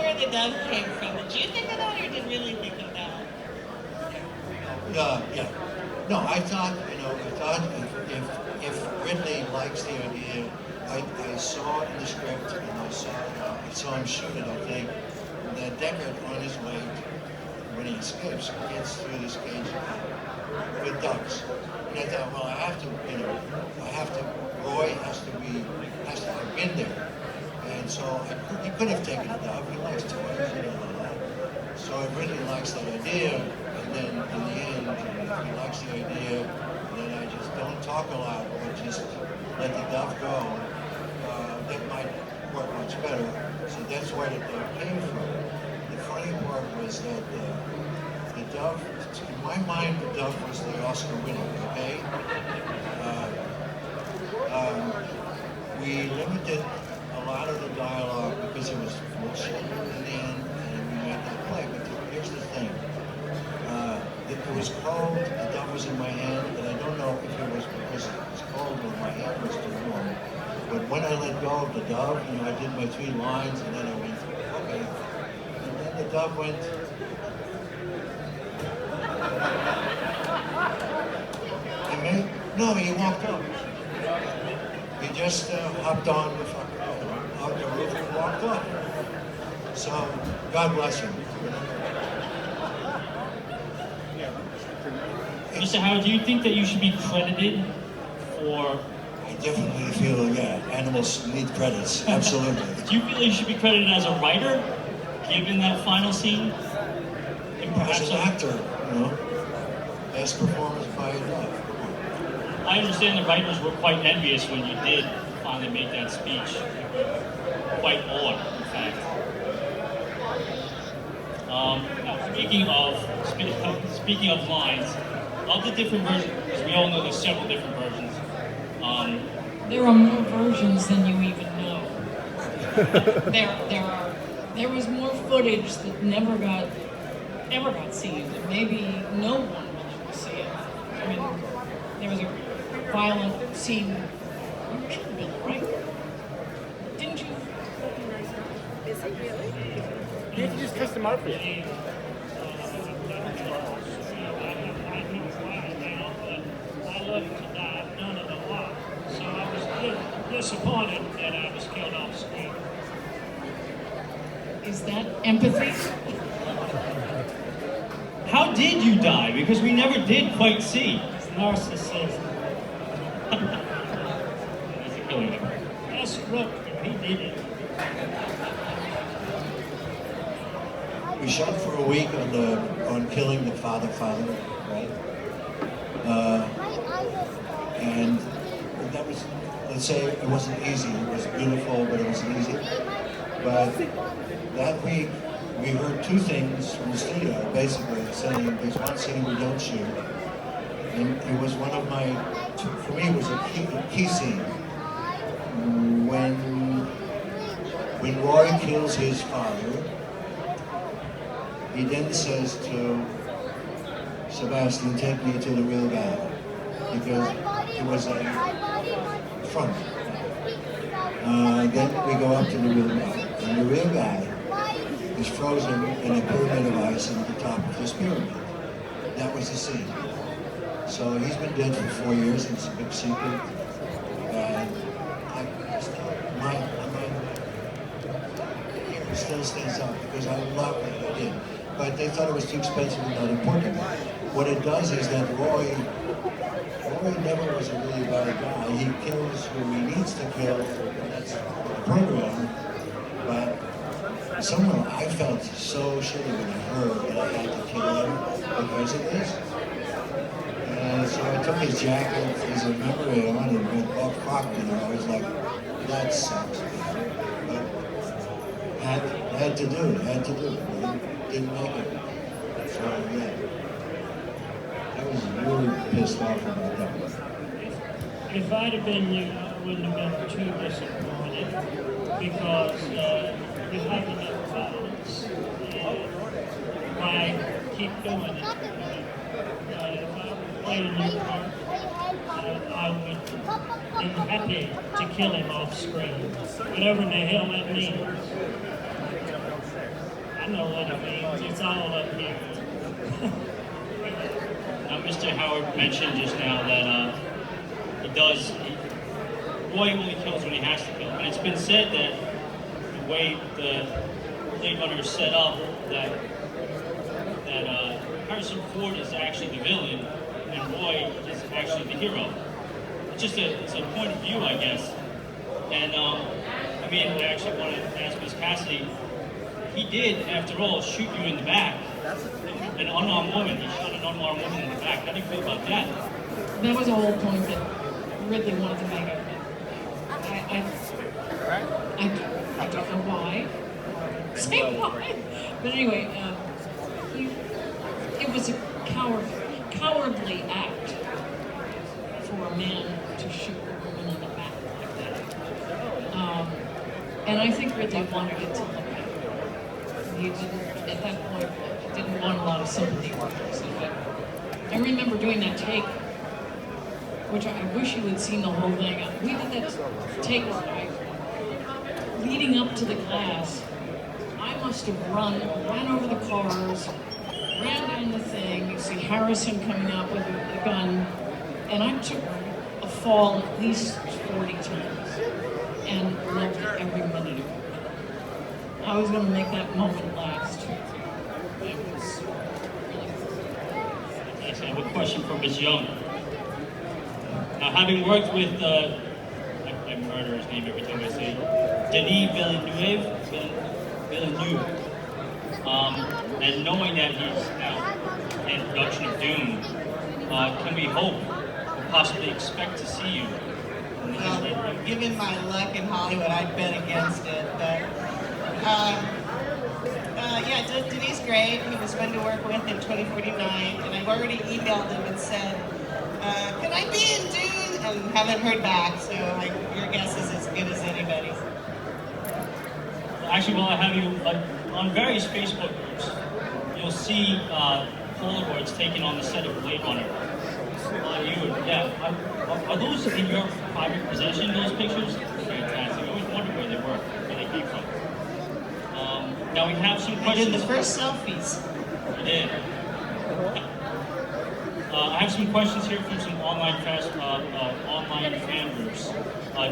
where the dove came from. Did you think of that, or did you really think of that? Yeah. No, I thought if Ridley likes the idea, I saw in the script and I saw him shoot it. I think that Deckard on his way when he escapes gets through this cage with ducks. And I thought, well, Roy has to have been there. And so he could have taken a dove. He likes toys, So I really likes that idea. And then in the end, if he likes the idea, then I just don't talk a lot or just let the dove go. That might work much better. So that's where the dove came from. The funny part was that the dove, in my mind, the dove was the Oscar winner, okay? We limited a lot of the dialogue because it was bullshit in the end, and we made that play. But here's the thing. It was cold, the dove was in my hand, and I don't know if it was because it was cold or my hand was too warm. But when I let go of the dove, I did my 3 lines, and then I went, okay. And then the dove went. No, he walked up. He just hopped on the roof and walked up. So, God bless him. Mr. Howard, do you think that you should be credited for... I definitely feel, animals need credits, absolutely. Do you feel you should be credited as a writer, given that final scene? And perhaps as an actor, best performance by a dove. I understand the writers were quite envious when you did finally make that speech. Quite awed, in fact. Now, speaking of lines, of the different versions, because we all know there's several different versions. There are more versions than you even know. There was more footage that ever got seen, and maybe no one will ever see it. I mean, there was a violent scene. You killed Bill, right? Didn't you? Is it really? You have to just custom art for it. Disappointed that I was killed off screen. Is that empathy? How did you die? Because we never did quite see. It's narcissism. That's a killing him. Ask Rook if he did it. We shot for a week on killing the father, right? And that was, let's say, it wasn't easy. It was beautiful, but it wasn't easy. But that week, we heard 2 things from the studio, basically, saying there's one scene we don't shoot. And it was one of my, for me, it was a key scene. When Roy kills his father, he then says to Sebastian, take me to the real guy. Because it was a front. Then we go up to the real guy. And the real guy is frozen in a pyramid of ice at the top of this pyramid. That was the scene. So he's been dead for 4 years, it's a big secret. And my hair still stands up because I love what I did. But they thought it was too expensive and not important. What it does is that Roy never was a really bad guy. He kills who he needs to kill, and that's the program. But somehow I felt so shitty when I heard that I had to kill him because of this. And so I took his jacket, his memory on, and went, oh fuck, I was like, that sucks. But had to do it, didn't make it. So yeah. I was really pissed off about that. If I'd have been you, I wouldn't have been too disappointed because you have enough violence. Why keep doing it? If I were playing your part, I would be happy to kill him off screen, whatever the hell that means. know what it means. It's all up here. Now, Mr. Howard mentioned just now that Roy only kills when he has to kill. And it's been said that the way the Blade Runner is set up, that Harrison Ford is actually the villain and Roy is actually the hero. It's a point of view, I guess. And I mean, I actually want to ask Ms. Cassidy, he did, after all, shoot you in the back. An unarmed woman. He shot an unarmed woman in the back. How do you feel about that? That was a whole point that Ridley wanted to make. I don't know why. Say why. But anyway, it was a cowardly act for a man to shoot a woman in the back like that. And I think Ridley wanted it to look better. He didn't, at that point, didn't want a lot of sympathy for her. So I remember doing that take, which I wish you had seen the whole thing. We did that take leading up to the class. I must have ran over the cars, ran down the thing. You see Harrison coming up with a gun, and I took a fall at least 40 times and loved every minute of it. I was going to make that moment last. It was really I have a question for Ms. Young. Now, having worked with, I murder his name every time I say it, Denis Villeneuve, and knowing that he's now in production of Dune, can we hope or possibly expect to see you? Well, given my luck in Hollywood, I'd bet against it. But yeah, Denis great. He was fun to work with in 2049, and I've already emailed him and said, "Can I be in Dune?" And haven't heard back. So your guess is as good as anybody's. Actually, while I have you, on various Facebook groups, you'll see Polaroids taken on the set of Blade Runner. Are those in your private possession, those pictures? Fantastic. I always wondered where they were, where they came from. Now we have some I questions. did the first selfies. You did. I have some questions here from some online fan groups.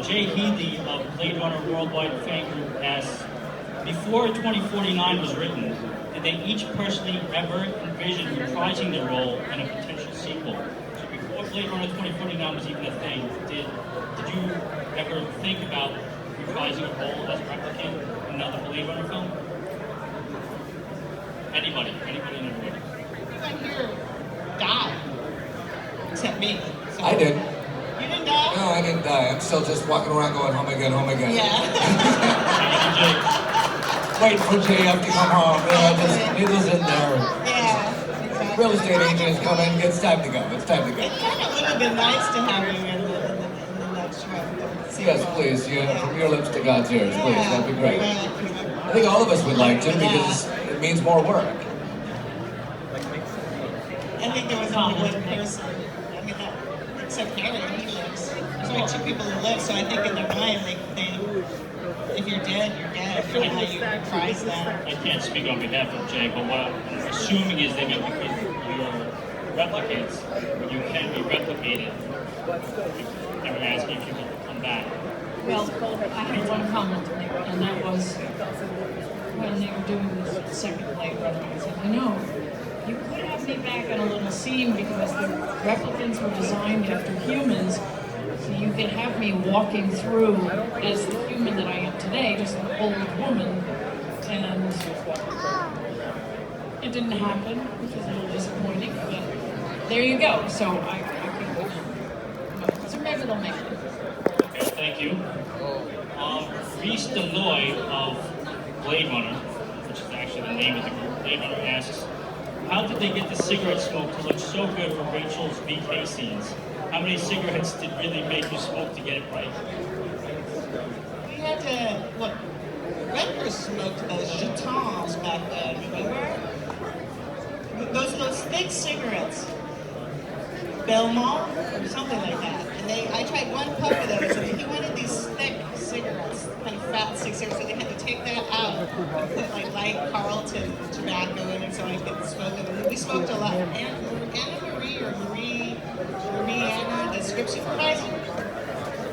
Jay Healy of Blade Runner Worldwide Fan Group asks, before 2049 was written, did they each personally ever envision reprising their role in a potential sequel? So before Blade Runner 2049 was even a thing, did you ever think about reprising a role as replicant in another Blade Runner film? Anybody in the room? Everyone here died, except me. So I did. You didn't die? No, I didn't die. I'm still just walking around going, home again, home again. Yeah. Wait for JF to come home. Just needles in there. Yeah. Exactly. Real estate agent is coming. It's time to go. It's time to go. It kind of would have been nice to have you in the next show. Yes, please. From your lips to God's ears, please. That'd be great. Yeah. I think all of us would like to because it means more work. I think there was only one person. I mean, except Harry, he lives. There's only two people who live, so I think in their mind, they if you're dead, you're dead. I don't know how you reprise that. I can't speak on behalf of Jay, but what I'm assuming is that because you're replicants, you can be replicated. They were asking if you could come back. Well, I had one comment to make, and that was when they were doing the second Blade Runner. I said, you could have me back in a little scene because the replicants were designed after humans, so you could have me walking through as the human that I am today, just an old woman, and it didn't happen, which was a little disappointing, but there you go. So I couldn't. So maybe they'll make it. Okay, thank you. Reese Deloy of Blade Runner, which is actually the name of the group, Blade Runner asks, how did they get the cigarette smoke to look so good for Rachel's VK scenes? How many cigarettes did really make you smoke to get it right? We had to, look, Redbird smoked those jetons back then, remember? Those thick cigarettes. Belmont, or something like that. And I tried one puff of those, and he wanted these thick cigarettes, kind of fat, thick cigarettes, so they had to take that out put like light Carlton tobacco in it so I could smoke it. And we smoked a lot. Anna Marie Anna, the script supervisor.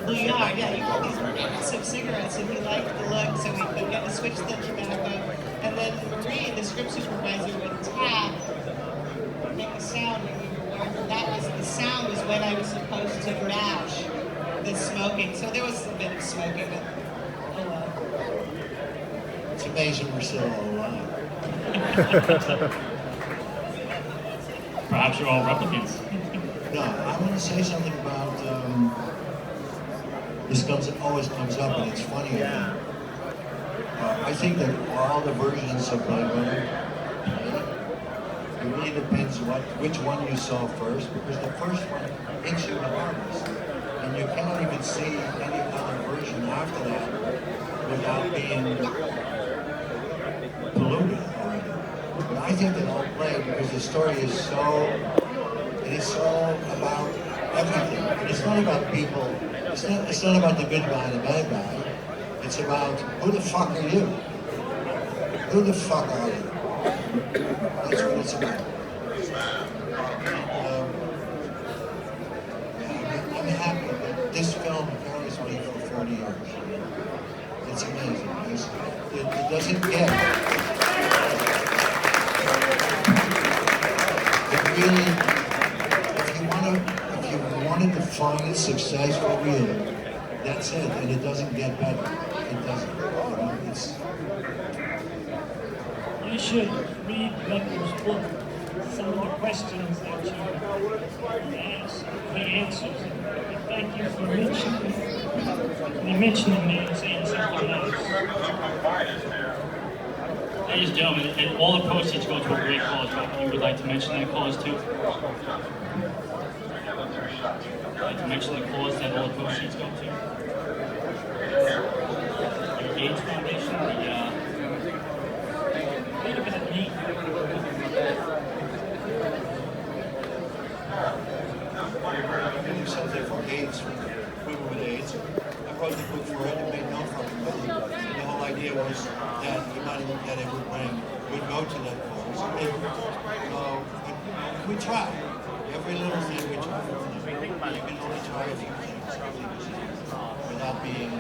Bouillard, yeah, he got these massive cigarettes and he liked the look, so we could get to switch the tobacco. And then Marie, the script supervisor, would tap, make a sound when we were warm. That was, the sound was when I was supposed to match the smoking. So there was a bit of smoking, but oh well. It's amazing we're still all alive. Perhaps you're all replicants. No, I want to say something about, always comes up and it's funny. I think that all the versions of Blade Runner, it really depends which one you saw first, because the first one hits you hardest. And you cannot even see any other version after that without being polluted already. But I think they all play because the story is so about everything. And it's not about people, it's not about the good guy and the bad guy. It's about who the fuck are you? Who the fuck are you? That's what it's about. I'm happy that this film carries me for 40 years. It's amazing. It doesn't get. It really. If you want to define success for real, that's it, and it doesn't get better. It doesn't. You should read Lecter's book. Some of the questions that you ask, the answers. Thank you for mentioning me and saying something else. Ladies and gentlemen, and all the proceeds go to a great cause. You would like to mention that cause too? I'd like to mention the cause that all the proceeds go to. Your AIDS Foundation, Wait a minute, me. Doing something for AIDS, women with AIDS. I wrote the book for it and made no fucking money. And the whole idea was that the money that it would go to that cause. But we try. Every little thing we try. You can only try a few things without being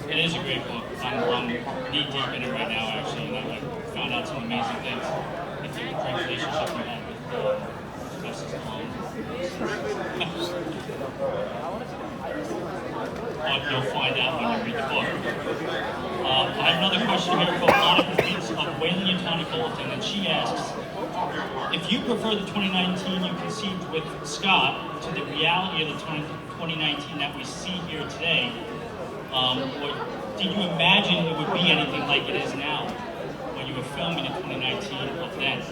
it is a great book. I'm knee deep in it right now, actually, and I found out some amazing things. I think the great relationship we had with Justice Sloan. You'll find out when you read the book. I have another question here from Monica Beats of Wayland Yutani Bulletin, and she asks, if you prefer the 2019 you conceived with Scott to the reality of the 2019 that we see here today, or did you imagine it would be anything like it is now when you were filming in 2019 of then?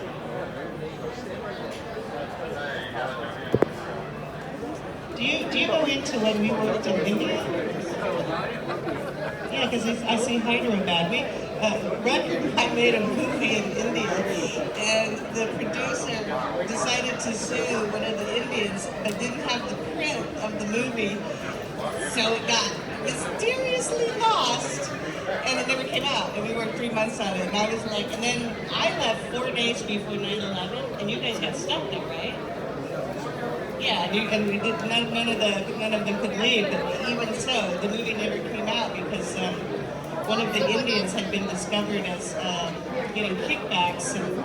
Do you go into when we worked in India? Yeah, because I say Hyderabad. Runner and I made a movie in India, and the producer decided to sue one of the Indians, but didn't have the print of the movie, so it got mysteriously lost, and it never came out. And we worked 3 months on it, and I was like, and then I left 4 days before 9/11, and you guys got stuck there, right? Yeah, and we did. None of them could leave. But even so, the movie never came out because one of the Indians had been discovered as getting kickbacks and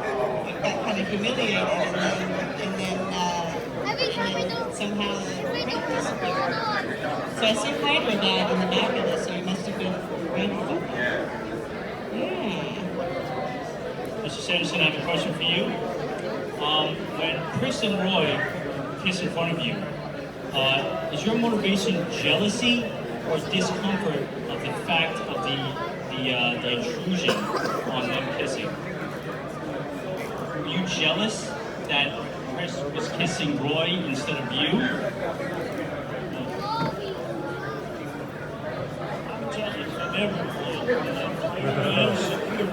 got kind of humiliated, and then somehow the print disappeared. So I see Hyderabad in the back of this, so it must have been right about that. Yeah. Mr. Sanderson, I have a question for you. When Chris and Roy kiss in front of you, is your motivation jealousy or discomfort of the fact of the intrusion on them kissing? Were you jealous that Chris was kissing Roy instead of you? I'm jealous of everything. I'm insecure.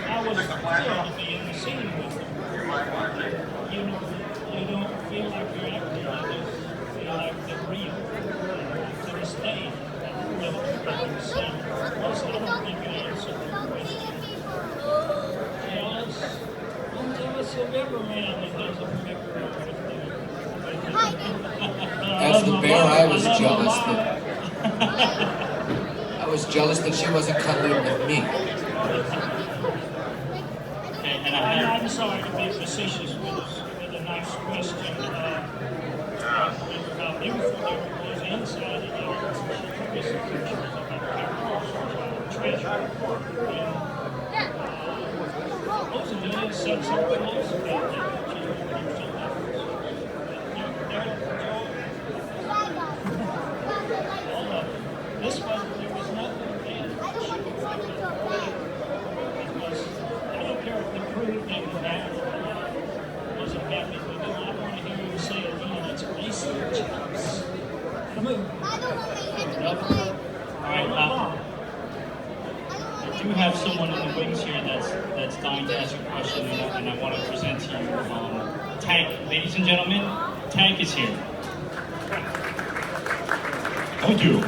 I was thrilled to be in the scene with them. you know, you don't feel like you're acting, you just feel like they're real. To this day, most I don't think I answered the question. Don't jealous of every man that doesn't pick her up with As the bear, I was jealous that I was jealous that she wasn't cuddling with me. Okay, and I'm sorry to be facetious with a nice question. How beautiful it was inside of there. She took us some pictures of that treasure. And supposedly it said something else about that. She's going to do something else. This one, there was nothing there. Because I don't care if the crew didn't have wasn't happy with it. I want to hear you say it again. It's basic jealous. Come on. all right, I do have someone in the wings here that's dying to ask a question, and I want to present to you Tank. Ladies and gentlemen, Tank is here. Thank you.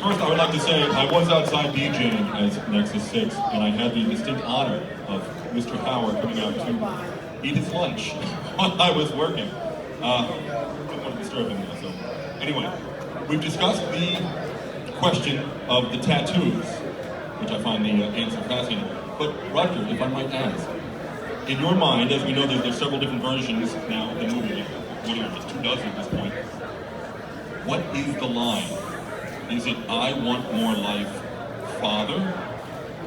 First, I would like to say I was outside DJing as Nexus 6, and I had the distinct honor of Mr. Howard coming out to eat his lunch while I was working. I didn't want to disturb him though, so. Anyway, we've discussed the question of the tattoos, which I find the answer fascinating. But Rutger, if I might ask, in your mind, as we know there's several different versions now of the movie, just 24 at this point, what is the line? Is it I want more life, Father,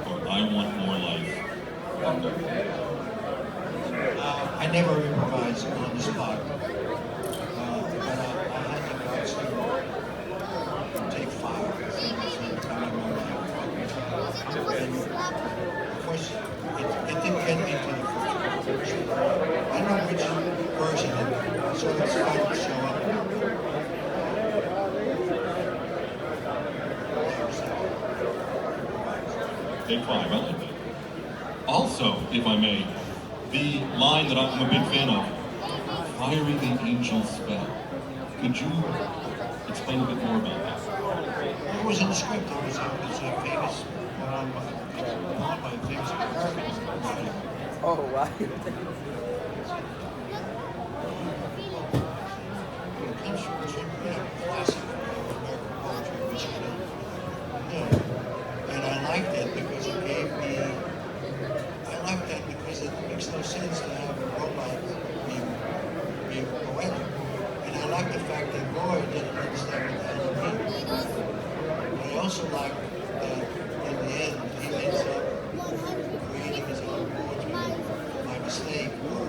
or I want more life, Father? I never improvise on the spot, but I had the guts to take fire. And of course, it didn't get into the first version. I don't know which version, so it's fine to show up. Take 5, I like that. Also, if I may, the line that I'm a big fan of, firing the angel's spell. Could you explain a bit more about that? It was in the script. It's a famous poem by a famous American writer. Oh, wow. It comes from a classic American poetry, which I don't know. And I liked it because it gave me, I liked that because it makes no sense to have a robot be poetic. And I like the fact that Roy didn't understand what the hell it means. But I also like that in the end, he ends up creating his own poetry by mistake, or,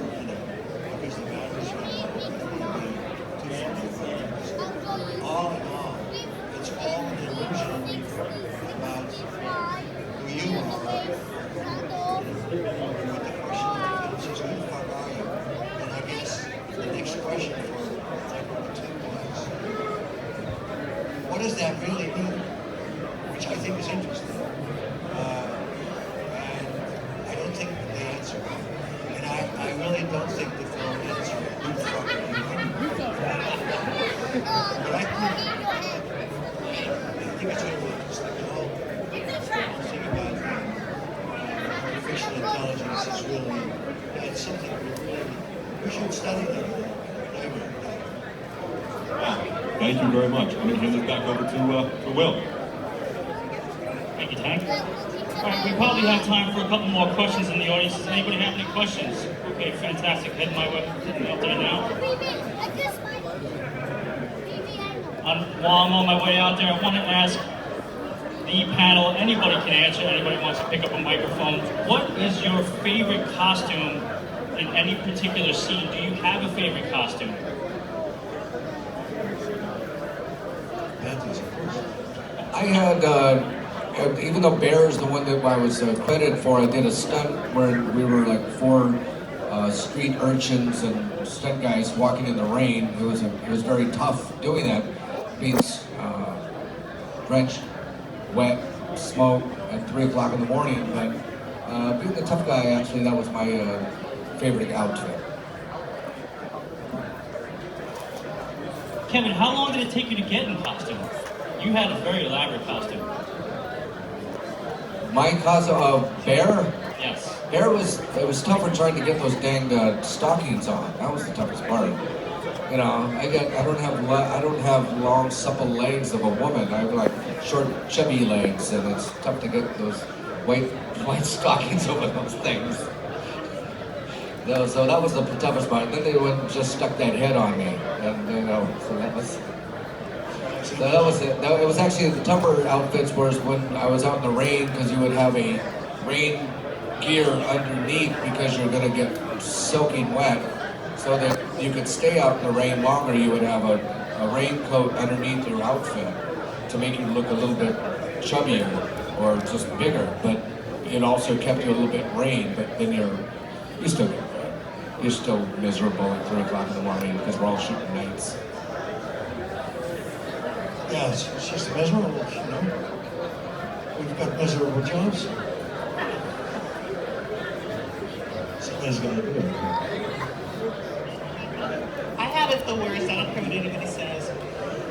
because the batteries are too funny. All in all, it's all an illusion about who you are. But the question of the film is, who the fuck are you? And I guess the next question for Michael and Tim was, what does that really mean? Which I think is interesting. And I don't think they answer it. And I really don't think the film answered who the fuck are you? But I think it's really interesting. The whole thing about artificial intelligence is really, it's something we should study that. Wow, thank you very much. I'm going to hand this back over to Will. Thank you, Tank. All right, we probably have time for a couple more questions in the audience. Does anybody have any questions? Okay, fantastic. Head my way out there now. While I'm on my way out there, I want to ask the panel, anybody can answer, anybody wants to pick up a microphone. What is your favorite costume in any particular scene? Do you have a favorite costume? I had, even though Bear is the one that I was credited for, I did a stunt where we were like 4 street urchins and stunt guys walking in the rain. It was very tough doing that, being drenched, wet, smoke at 3 o'clock in the morning. But being the tough guy, actually, that was my favorite outfit. Kevin, how long did it take you to get in costume? You had a very elaborate costume. My costume of Bear? Yes. Bear it was tougher trying to get those dang stockings on. That was the toughest part. You know, I don't have long supple legs of a woman. I have like short chubby legs, and it's tough to get those white stockings over those things. So that was the toughest part. Then they went and just stuck that head on me, and you know, so that was it. It was actually the tougher outfits was when I was out in the rain, because you would have a rain gear underneath because you're gonna get soaking wet. So that you could stay out in the rain longer, you would have a raincoat underneath your outfit to make you look a little bit chubbier or just bigger. But it also kept you a little bit rain. But then you still get wet. You're still miserable at 3 o'clock in the morning because we're all shooting nights. Yeah, it's just miserable, you know. We've got miserable jobs. Somebody's got to do it. I had it the worst. I don't care what anybody says.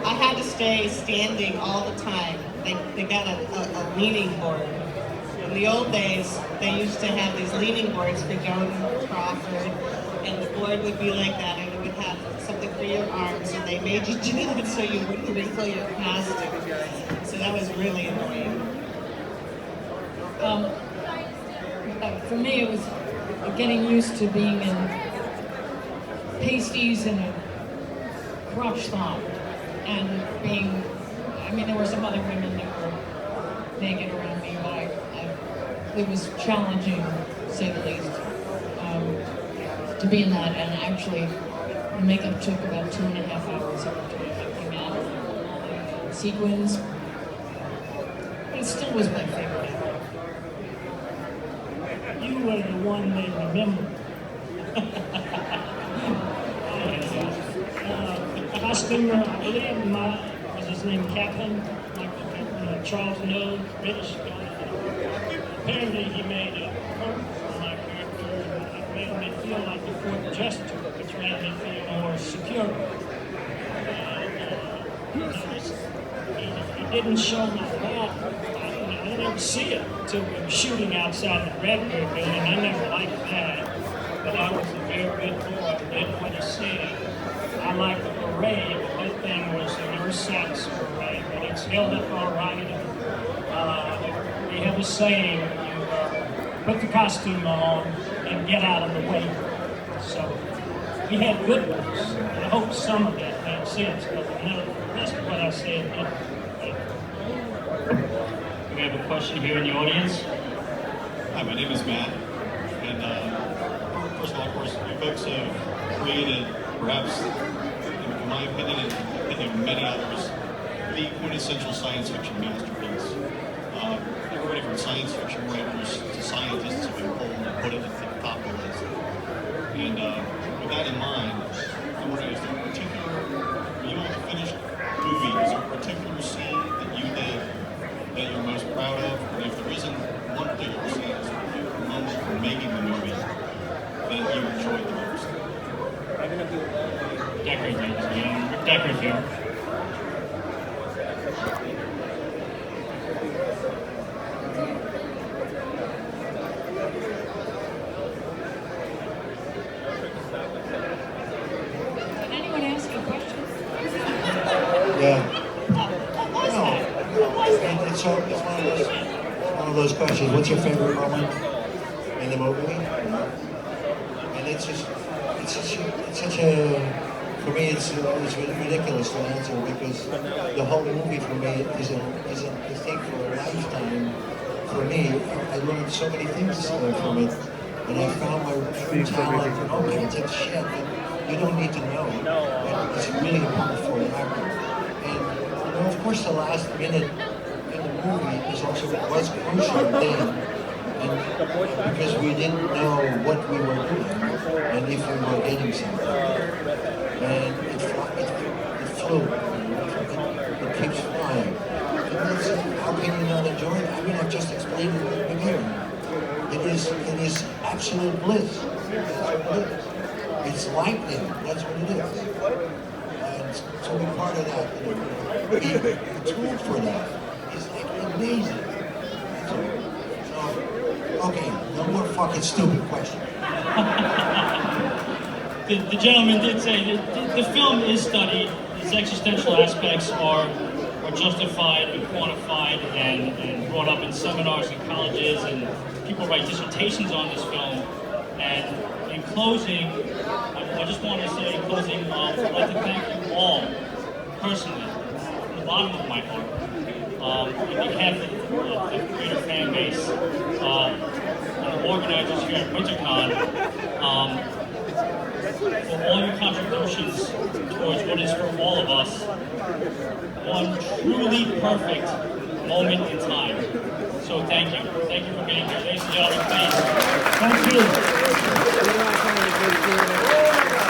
I had to stay standing all the time. They got a leaning board. In the old days, they used to have these leaning boards for Joan Crawford, and the board would be like that, and it would have something for your arms, and they made you do that so you wouldn't wrinkle your costume. So that was really annoying. For me, it was getting used to being in pasties and a crotch top, and being, I mean, there were some other women that were naked around me, but it was challenging, to say the least, to be in that. And actually, the makeup took about 2.5 hours every time I came out, all the sequins, but it still was my favorite. You were the one they remember. Costumer, I believe, was his name Kaplan? Charles Node, British guy. Apparently he made a perk for my character, and it made me feel like a court jester, which made me feel more secure. He didn't show my back. I didn't see it until we were shooting outside the Redbird building. I never liked that, but I was a very good boy. I didn't want to see it. I liked the parade. That thing was a Versailles parade, but it's held up all right. We have a saying: you put the costume on and get out of the way. So we had good ones. I hope some of that made sense, but the rest of what I said didn't. We have a question here in the audience. Hi, my name is Matt, and first of all, of course, you folks have created, perhaps, in my opinion and the opinion of many others, the quintessential science fiction masterpiece. Everybody from science fiction writers to scientists have been pulled and put it at the top of the list. And with that in mind, I'm wondering, is there a particular, when you have a finished movie, is there a particular scene that you did that you're most proud of? And if there isn't one particular scene, is there a particular moment from making the movie that you enjoyed the most? Decorate here. Decorate here. Did anyone ask a question? Yeah. What was that? It's one of those questions. What's your favorite moment in the movie? And it's such a, for me, it's ridiculous to answer, because the whole movie for me is a thing for a lifetime. For me, I learned so many things from it, and I found my true talent and all kinds of shit that you don't need to know. But it's really important for an actor. And you know, of course, the last minute in the movie was crucial then, and because we didn't know what we were doing and if we were getting something. And it flew. It keeps flying. How can you not enjoy it? I mean, I've just explained it again. It is absolute bliss. It's like them. That's what it is. And to be part of that, be a tool for that, is like amazing. So, okay, no more fucking stupid questions. The gentleman did say that the film is studied. Its existential aspects are justified and quantified and brought up in seminars and colleges, and people write dissertations on this film. And in closing, I just want to say in closing, I'd like to thank you all personally, from the bottom of my heart, on behalf of the greater fan base, and the organizers here at Wintercon, for all your contributions towards what is for all of us one truly perfect moment in time. So thank you. Thank you for being here. Ladies and gentlemen, please. Thank you.